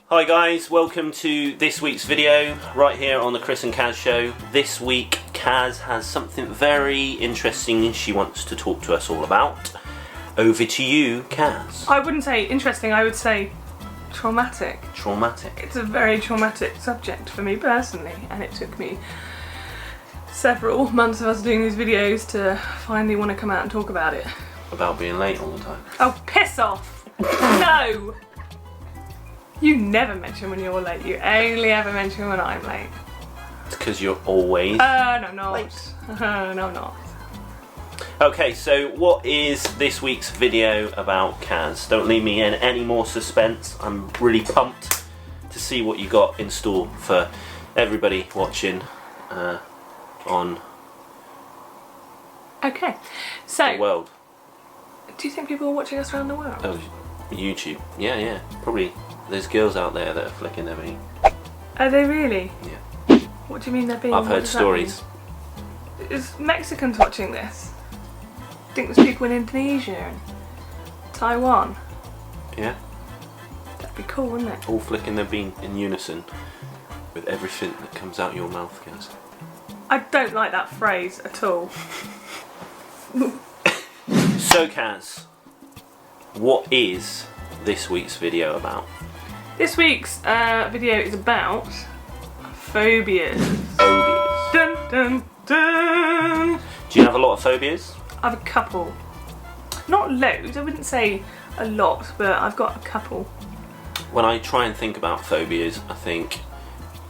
Hi guys, welcome to this week's video right here on the Chris and Caz show. This week Caz has something very interesting she wants to talk to us all about. Over to you, Caz. I wouldn't say interesting, I would say traumatic. Traumatic. It's a very traumatic subject for me personally, and it took me several months of us doing these videos to finally want to come out and talk about it. About being late all the time. Oh, piss off! No! You never mention when you're late, you only ever mention when I'm late. It's because you're always no I'm not. late. No I'm not. Okay, so what is this week's video about, Caz? Don't leave me in any more suspense. I'm really pumped to see what you got in store for everybody watching on Okay, so the world. do you think people are watching us around the world? Oh, YouTube. Yeah. Probably there's girls out there that are flicking their meat. Are they really? Yeah. What do you mean they're being? I've what heard does that stories. mean? Is Mexicans watching this? I think there's people in Indonesia and Taiwan. Yeah. That'd be cool, wouldn't it? All flicking their bean in unison with everything that comes out your mouth, Caz. I don't like that phrase at all. So, Caz, what is this week's video about? This week's video is about phobias. Phobias. Dun dun dun! Do you have a lot of phobias? I have a couple. Not loads, I wouldn't say a lot, but I've got a couple. When I try and think about phobias, I think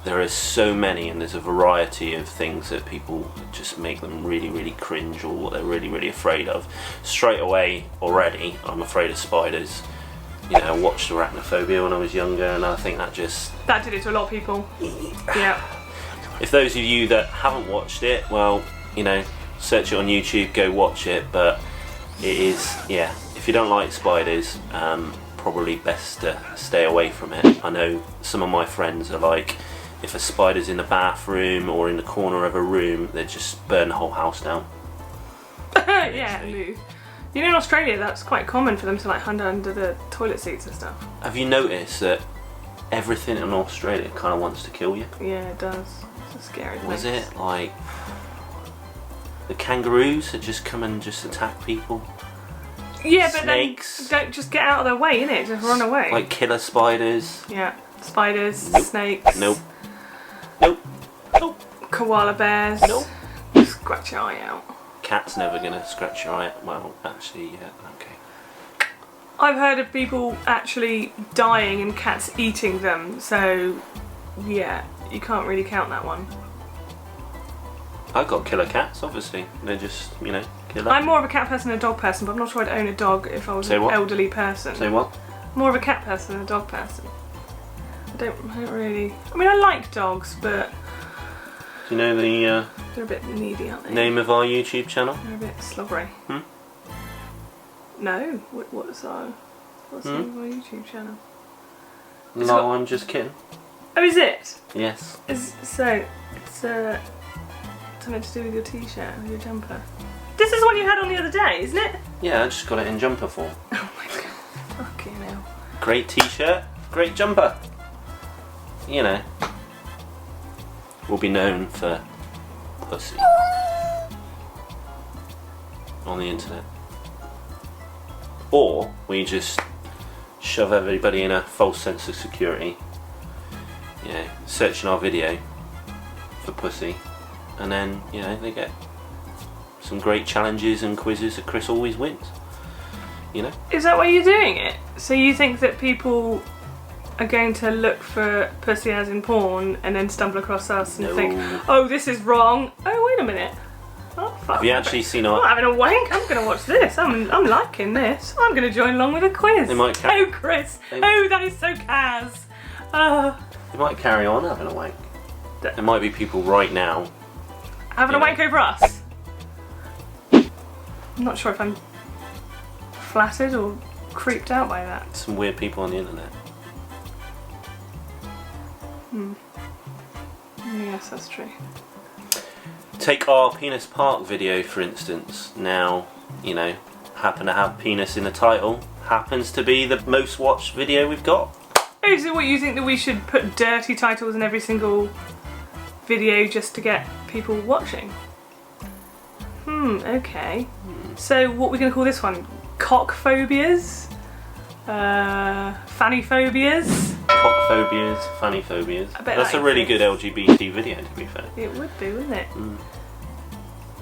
there are so many, and there's a variety of things that people just make them really cringe, or what they're really afraid of. Straight away already, I'm afraid of spiders. You know, I watched Arachnophobia when I was younger, and I think that did it to a lot of people. Yeah. If those of you that haven't watched it, well, you know, search it on YouTube, go watch it, but it is, yeah, if you don't like spiders, probably best to stay away from it. I know some of my friends are like, if a spider's in the bathroom or in the corner of a room, they just burn the whole house down. Yeah, move. You know, in Australia that's quite common for them to like hunt under the toilet seats and stuff. Have you noticed that everything in Australia kind of wants to kill you? Yeah, it does. It's a scary place. Was it like the kangaroos that just come and just attack people? Yeah, but snakes. then don't just get out of their way, innit? Just run away. Like killer spiders? Yeah, spiders, Nope. snakes. Nope. Koala bears. Nope. Scratch your eye out. Cat's never gonna scratch your eye. Well, actually, yeah, okay. I've heard of people actually dying and cats eating them, so yeah, you can't really count that one. I've got killer cats, obviously. They're just, you know, killer. I'm more of a cat person than a dog person, but I'm not sure I'd own a dog if I was an elderly person. Say what? More of a cat person than a dog person. I don't really... I mean, I like dogs, but... Do you know the they're a bit needy, aren't they? name of our YouTube channel? They're a bit slobbery. No? What's the name of our YouTube channel? No, I'm just kidding. Oh, is it? Yes. It's something to do with your t-shirt or your jumper. This is what you had on the other day, isn't it? Yeah, I just got it in jumper form. Oh my god. Fucking hell. Great t-shirt, great jumper. You know. Will be known for pussy on the internet. Or we just shove everybody in a false sense of security, you know, searching our video for pussy, and then, you know, they get some great challenges and quizzes that Chris always wins, you know. Is that why you're doing it? So you think that people are going to look for pussy as in porn and then stumble across us and think, oh, this is wrong. Oh, wait a minute. Oh, fuck. Have you actually seen our... I'm not having a wank. I'm going to watch this. I'm liking this. I'm going to join along with a quiz. They might oh, Chris. Oh, that is so Caz. They might carry on having a wank. There might be people right now having a wank over us. I'm not sure if I'm flattered or creeped out by that. Some weird people on the internet. Yes, that's true. Take our penis park video for instance. Now, you know, happen to have penis in the title. Happens to be the most watched video we've got. Oh, so what, you think that we should put dirty titles in every single video just to get people watching? Okay. So what are we going to call this one? Cock phobias? Fanny phobias? Cock phobias, fanny phobias. That's a really good LGBT video, to be fair. It would be, wouldn't it?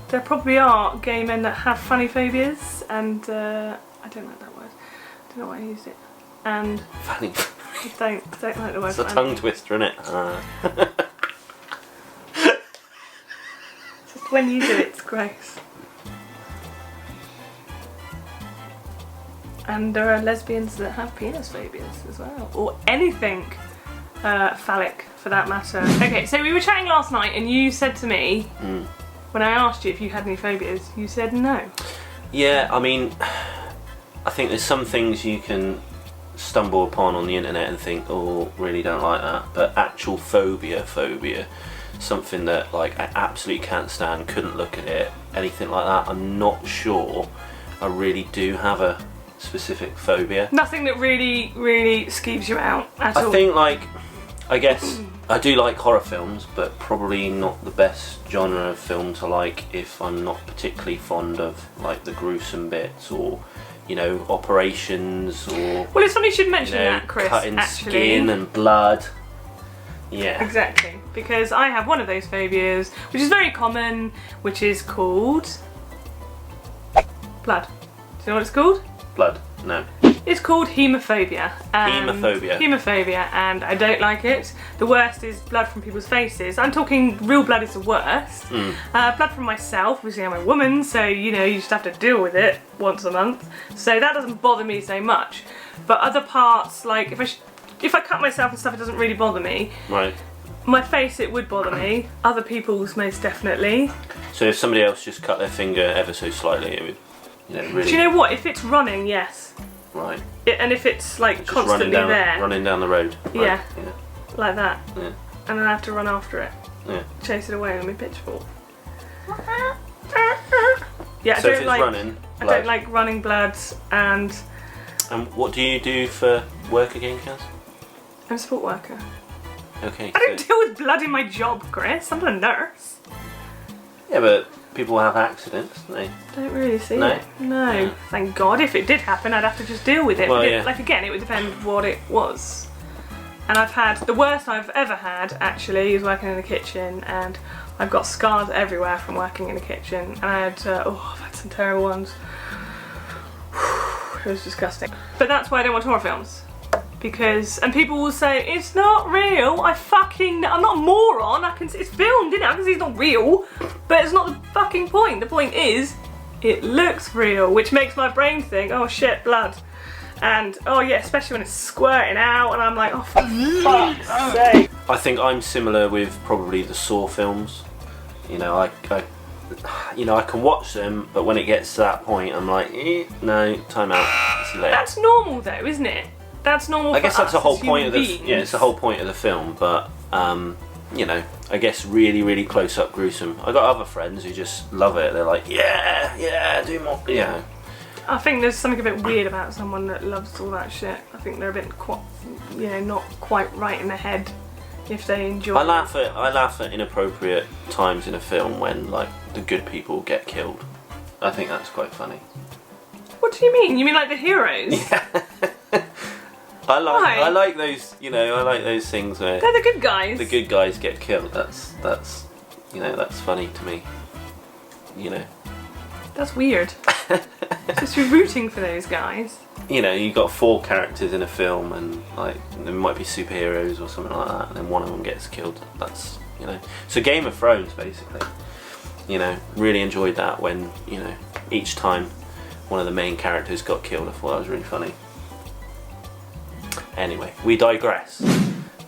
There probably are gay men that have fanny phobias, and I don't like that word. I don't know why I used it. And Fanny. I don't like the word. It's a tongue twister, isn't it? Just when you do it, it's gross. And there are lesbians that have penis phobias as well, or anything phallic for that matter. Okay, so we were chatting last night, and you said to me, when I asked you if you had any phobias, you said no. Yeah, I mean, I think there's some things you can stumble upon on the internet and think, oh, really don't like that. But actual phobia, something that like I absolutely can't stand, couldn't look at it, anything like that, I'm not sure I really do have a specific phobia. Nothing that really skeeves you out at all. I think, like, I guess I do like horror films, but probably not the best genre of film to like if I'm not particularly fond of like the gruesome bits, or you know, operations, or well, it's funny you should mention that, Chris. Cutting skin and blood. Yeah, exactly, because I have one of those phobias, which is very common, which is called blood. Do you know what it's called? Blood. No. It's called hemophobia. Hemophobia, and I don't like it. The worst is blood from people's faces. I'm talking real blood is the worst. Blood from myself, obviously I'm a woman, so you know, you just have to deal with it once a month. So that doesn't bother me so much. But other parts, like if I cut myself and stuff, it doesn't really bother me. Right. My face, it would bother me. Other people's, most definitely. So if somebody else just cut their finger ever so slightly, it would, you know, really... Do you know what? If it's running, yes. Right. And if it's like just constantly there. Running down the road. Right. Yeah. Yeah. Like that. Yeah. And then I have to run after it. Yeah. Chase it away with my pitchfork. Yeah, so if it's running, I don't like running bloods, and what do you do for work again, Caz? I'm a support worker. Okay. I don't deal with blood in my job, Chris. I'm not a nurse. Yeah, but people have accidents, don't they? Don't really see it. No. Thank God. If it did happen, I'd have to just deal with it. Well, but yeah. Like again, it would depend what it was. And I've had the worst I've ever had actually is working in the kitchen, and I've got scars everywhere from working in the kitchen. And I've had some terrible ones. It was disgusting. But that's why I don't watch horror films. Because, and people will say, it's not real. I'm not a moron. I can see it's filmed, isn't it? I can see it's not real. But it's not the fucking point. The point is, it looks real, which makes my brain think, oh shit, blood. And, oh yeah, especially when it's squirting out, and I'm like, oh for fuck's sake. I think I'm similar with probably the Saw films. You know, I can watch them, but when it gets to that point, I'm like, no, time out. See you later. That's normal though, isn't it? That's normal. I guess that's the whole point of the it's the whole point of the film. But you know, I guess really close up gruesome. I got other friends who just love it. They're like, yeah, do more. Yeah. I think there's something a bit weird about someone that loves all that shit. I think they're a bit not quite right in the head if they enjoy. I laugh at inappropriate times in a film when like the good people get killed. I think that's quite funny. What do you mean? You mean like the heroes? Yeah. I like those, you know, I like those things where they're the good guys. The good guys get killed. That's you know, that's funny to me. You know. That's weird. Just you're rooting for those guys. You know, you've got 4 characters in a film, and like there might be superheroes or something like that, and then one of them gets killed. That's, you know. So Game of Thrones, basically. You know, really enjoyed that when, you know, each time one of the main characters got killed. I thought that was really funny. Anyway, we digress.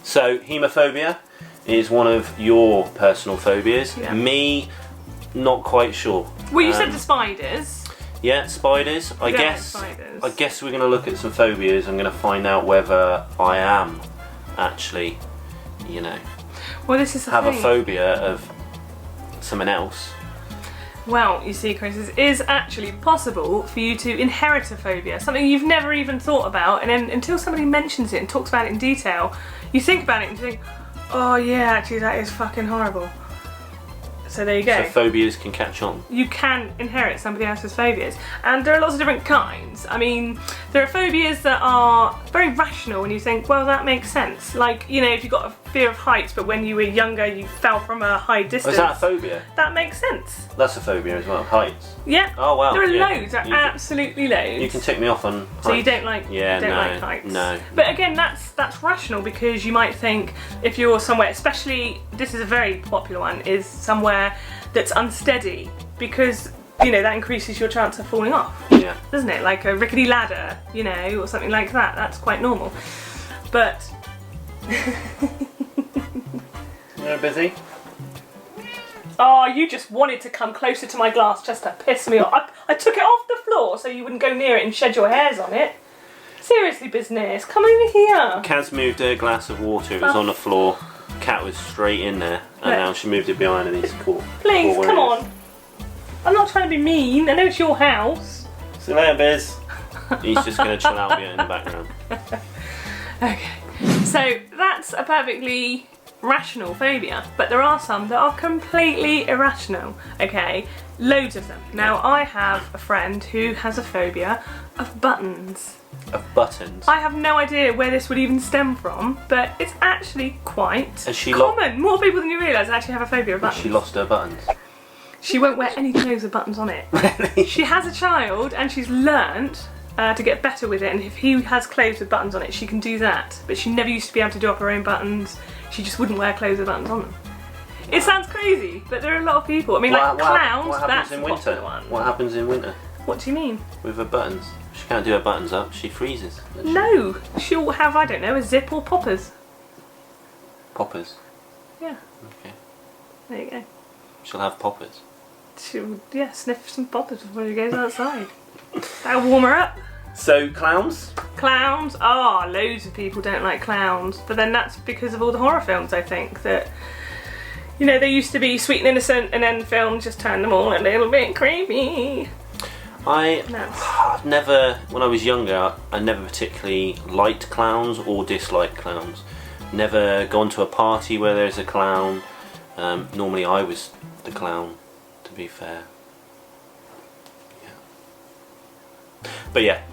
So, hemophobia is one of your personal phobias. Yeah. Me, not quite sure. Well, you said the spiders. Yeah, spiders. I guess we're going to look at some phobias. I'm going to find out whether I am actually, you know, well, this is the have thing. a phobia of someone else. Well, you see, Chris, it is actually possible for you to inherit a phobia, something you've never even thought about, and then until somebody mentions it and talks about it in detail, you think about it and think, oh yeah, actually that is fucking horrible. So there you go. So phobias can catch on. You can inherit somebody else's phobias. And there are lots of different kinds. I mean, there are phobias that are very rational and you think, well, that makes sense. Like, you know, if you've got a fear of heights, but when you were younger you fell from a high distance. Oh, is that a phobia? That makes sense. That's a phobia as well, heights. Yeah. Oh wow. There are yeah. loads, there are absolutely loads. You can tick me off on heights. So you don't like, yeah, don't no, like heights? No. But again, that's rational, because you might think if you're somewhere, especially, this is a very popular one, is somewhere that's unsteady, because, you know, that increases your chance of falling off. Yeah. Doesn't it? Like a rickety ladder, you know, or something like that. That's quite normal. But... You're busy? Oh, you just wanted to come closer to my glass just to piss me off. I took it off the floor so you wouldn't go near it and shed your hairs on it. Seriously, business, come over here. Kaz moved a glass of water, it was on the floor. Cat was straight in there, and now she moved it behind and he's caught. Please, come on. I'm not trying to be mean, I know it's your house. See you later, Biz. He's just going to chill out here in the background. Okay, so that's a perfectly rational phobia, but there are some that are completely irrational, okay? Loads of them. Now, I have a friend who has a phobia of buttons. Of buttons? I have no idea where this would even stem from, but it's actually quite Has common. More people than you realise actually have a phobia of buttons. She lost her buttons? She won't wear any clothes with buttons on it. Really? She has a child and she's learnt to get better with it, and if he has clothes with buttons on it, she can do that. But she never used to be able to do up her own buttons. She just wouldn't wear clothes with buttons on them. It sounds crazy, but there are a lot of people. I mean, like clowns, what happens that's in a winter? popular one. What happens in winter? What do you mean? With her buttons? She can't do her buttons up, she freezes. No, she'll have, I don't know, a zip or poppers. Poppers? Yeah. Okay. There you go. She'll have poppers? She'll, yeah, sniff some poppers before she goes outside. That'll warm her up. So, clowns? Clowns? Oh, loads of people don't like clowns. But then that's because of all the horror films, I think, that, you know, they used to be sweet and innocent and then films just turned them all a little bit creepy. I've never, when I was younger, I never particularly liked clowns or disliked clowns. Never gone to a party where there's a clown. Normally I was the clown, to be fair. Yeah. But yeah,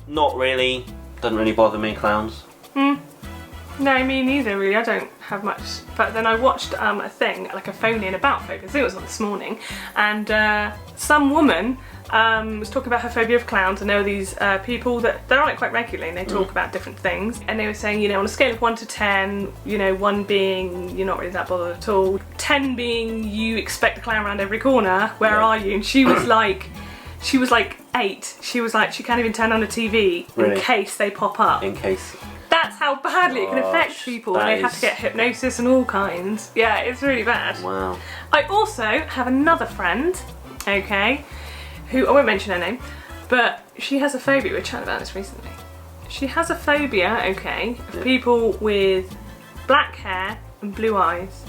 not really, doesn't really bother me, clowns. No, me neither really, I don't have much. But then I watched a thing, like a phone-in about phobias, I think it was on this morning, and some woman was talking about her phobia of clowns, and there were these people that they're on it quite regularly and they talk about different things, and they were saying, you know, on a scale of 1 to 10, you know, 1 being you're not really that bothered at all, 10 being you expect a clown around every corner, where are you? And she was like 8. She was like, she can't even turn on the TV in case they pop up. In case. That's how badly it can affect people. They have to get hypnosis and all kinds. Yeah, it's really bad. Wow. I also have another friend, okay, who, I won't mention her name, but she has a phobia. We were chatting about this recently. She has a phobia, okay, of people with black hair and blue eyes.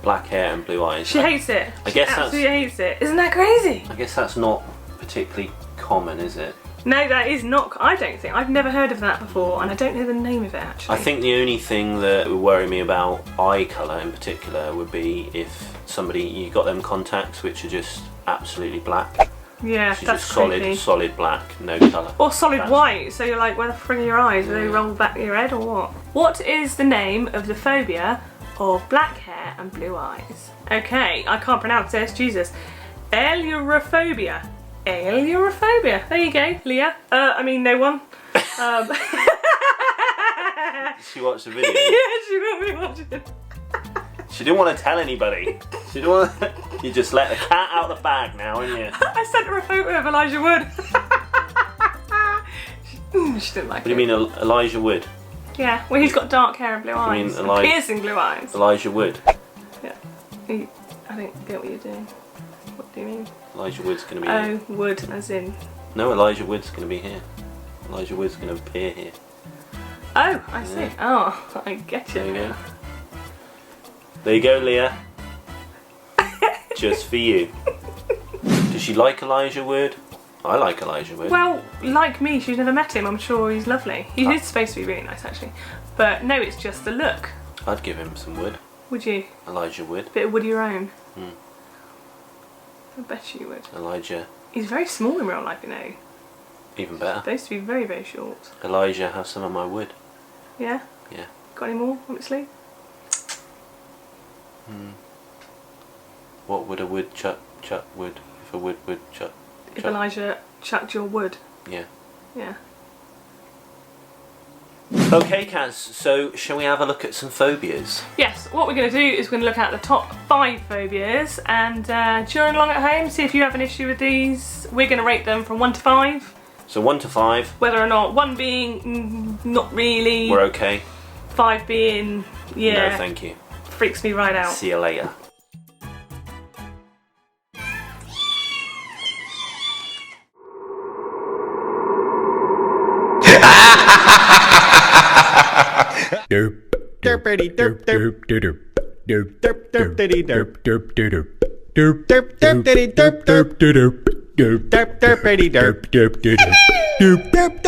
Black hair and blue eyes. She hates it. She absolutely hates it. Isn't that crazy? I guess that's not particularly common, is it? No, that is not. I don't think. I've never heard of that before, and I don't know the name of it actually. I think the only thing that would worry me about eye colour in particular would be if you got them contacts which are just absolutely black. Yeah, She's that's just creepy. solid black, no colour. Or solid white, so you're like, where the frig are your eyes? Are they rolled back your head or what? What is the name of the phobia of black hair and blue eyes? Okay, I can't pronounce this, Jesus. Hemophobia. Hemophobia. There you go, Leah. I mean, no one. She watched the video. Yeah, she will be watching. She didn't want to tell anybody. She didn't want to... You just let the cat out of the bag now, haven't you? I sent her a photo of Elijah Wood. She didn't like it. What do you mean, Elijah Wood? Yeah, well, he's got dark hair and blue eyes. You mean piercing blue eyes. Elijah Wood? Yeah. I don't get what you're doing. What do you mean? Elijah Wood's going to be here. Oh, Wood, as in... No, Elijah Wood's going to be here. Elijah Wood's going to appear here. Oh, I see. Oh, I get you. There you go. There you go, Leah. Just for you. Does she like Elijah Wood? I like Elijah Wood. Well, like me, she's never met him. I'm sure he's lovely. He is supposed to be really nice, actually. But no, it's just the look. I'd give him some wood. Would you? Elijah Wood. Bit of wood of your own. I bet you would. Elijah. He's very small in real life, you know. Even better. They used to be very, very short. Elijah, have some of my wood. Yeah? Yeah. Got any more, honestly? What would a wood chuck wood if a wood would chuck? If Elijah chucked your wood. Yeah. Yeah. Okay, Caz, so shall we have a look at some phobias? Yes, what we're going to do is we're going to look at the top 5 phobias, and during along at home, see if you have an issue with these. We're going to rate them from 1 to 5. So 1 to 5. Whether or not 1 being not really. We're okay. 5 being, yeah. No, thank you. Freaks me right out. See you later. Derp derpity derp derp derp derp derp derpity derp derp derp derp derp derpity derp derp derp derp derp derpity derp derp derp derp derp derp